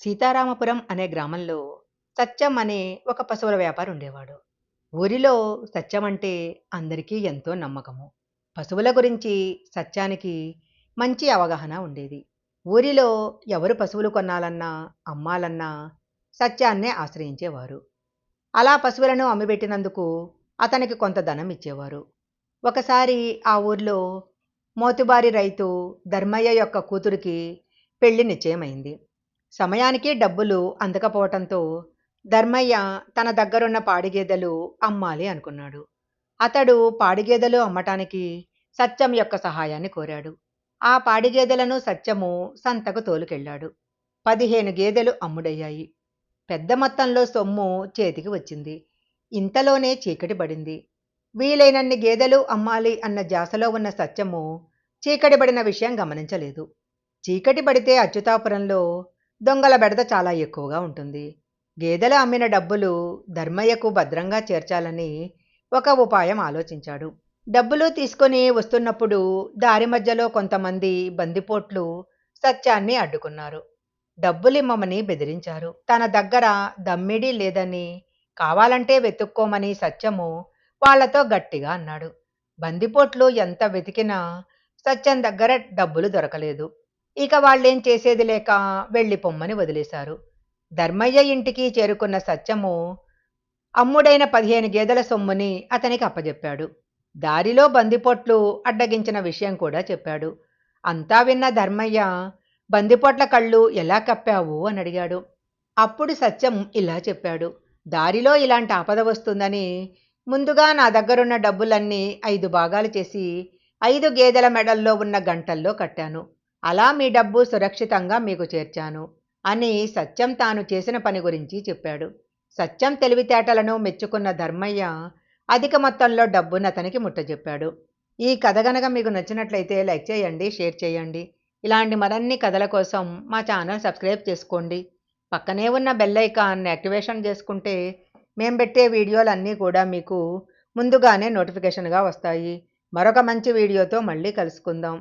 సీతారామపురం అనే గ్రామంలో సత్యం అనే ఒక పశువుల వ్యాపారి ఉండేవాడు. ఊరిలో సత్యం అంటే అందరికీ ఎంతో నమ్మకము. పశువుల గురించి సత్యానికి మంచి అవగాహన ఉండేది. ఊరిలో ఎవరు పశువులు కొనాలన్నా, అమ్మాలన్నా సత్యాన్నే ఆశ్రయించేవారు. అలా పశువులను అమ్మిబెట్టినందుకు అతనికి కొంత ధనం ఇచ్చేవారు. ఒకసారి ఆ ఊర్లో మోతుబారి రైతు ధర్మయ్య యొక్క కూతురికి పెళ్లి నిశ్చయమైంది. సమయానికి డబ్బులు అందకపోవటంతో ధర్మయ్య తన దగ్గరున్న పాడిగేదెలు అమ్మాలి అనుకున్నాడు. అతడు పాడిగేదెలు అమ్మటానికి సత్యం యొక్క సహాయాన్ని కోరాడు. ఆ పాడిగేదెలను సత్యము సంతకు తోలుకెళ్ళాడు. 15 గేదెలు అమ్ముడయ్యాయి. పెద్ద మొత్తంలో సొమ్ము చేతికి వచ్చింది. ఇంతలోనే చీకటి పడింది. వీలైనన్ని గేదెలు అమ్మాలి అన్న ధ్యాసలో ఉన్న సత్యము చీకటి పడిన విషయం గమనించలేదు. చీకటి పడితే అచ్యుతాపురంలో దొంగల బెడద చాలా ఎక్కువగా ఉంటుంది. గేదెలు అమ్మిన డబ్బులు ధర్మయ్యకు భద్రంగా చేర్చాలని ఒక ఉపాయం ఆలోచించాడు. డబ్బులు తీసుకొని వస్తున్నప్పుడు దారి మధ్యలో కొంతమంది బందిపోట్లు సత్యాన్ని అడ్డుకున్నారు. డబ్బులిమ్మమని బెదిరించారు. తన దగ్గర దమ్మిడి లేదని, కావాలంటే వెతుక్కోమని సత్యము వాళ్లతో గట్టిగా అన్నాడు. బందిపోట్లు ఎంత వెతికినా సత్యం దగ్గర డబ్బులు దొరకలేదు. ఇక వాళ్ళేం చేసేది లేక వెళ్ళిపొమ్మని వదిలేశారు. ధర్మయ్య ఇంటికి చేరుకున్న సత్యము అమ్ముడైన 15 గేదెల సొమ్ముని అతనికి అప్పజెప్పాడు. దారిలో బందిపోట్లు అడ్డగించిన విషయం కూడా చెప్పాడు. అంతా విన్న ధర్మయ్య, బందిపోట్ల కళ్ళు ఎలా కప్పావు అని అడిగాడు. అప్పుడు సత్యం ఇలా చెప్పాడు. దారిలో ఇలాంటి ఆపద వస్తుందని ముందుగా నా దగ్గరున్న డబ్బులన్నీ 5 భాగాలు చేసి 5 గేదెల మెడల్లో ఉన్న గంటల్లో కట్టాను. అలా మీ డబ్బు సురక్షితంగా మీకు చేర్చాను అని సత్యం తాను చేసిన పని గురించి చెప్పాడు. సత్యం తెలివితేటలను మెచ్చుకున్న ధర్మయ్య అధిక మొత్తంలో డబ్బును అతనికి ముట్టజెప్పాడు. ఈ కథ గనక మీకు నచ్చినట్లయితే లైక్ చేయండి, షేర్ చేయండి. ఇలాంటి మరిన్ని కథల కోసం మా ఛానల్ సబ్స్క్రైబ్ చేసుకోండి. పక్కనే ఉన్న బెల్ ఐకాన్ యాక్టివేషన్ చేసుకుంటే మేము పెట్టే వీడియోలన్నీ కూడా మీకు ముందుగానే నోటిఫికేషన్గా వస్తాయి. మరొక మంచి వీడియోతో మళ్ళీ కలుసుకుందాం.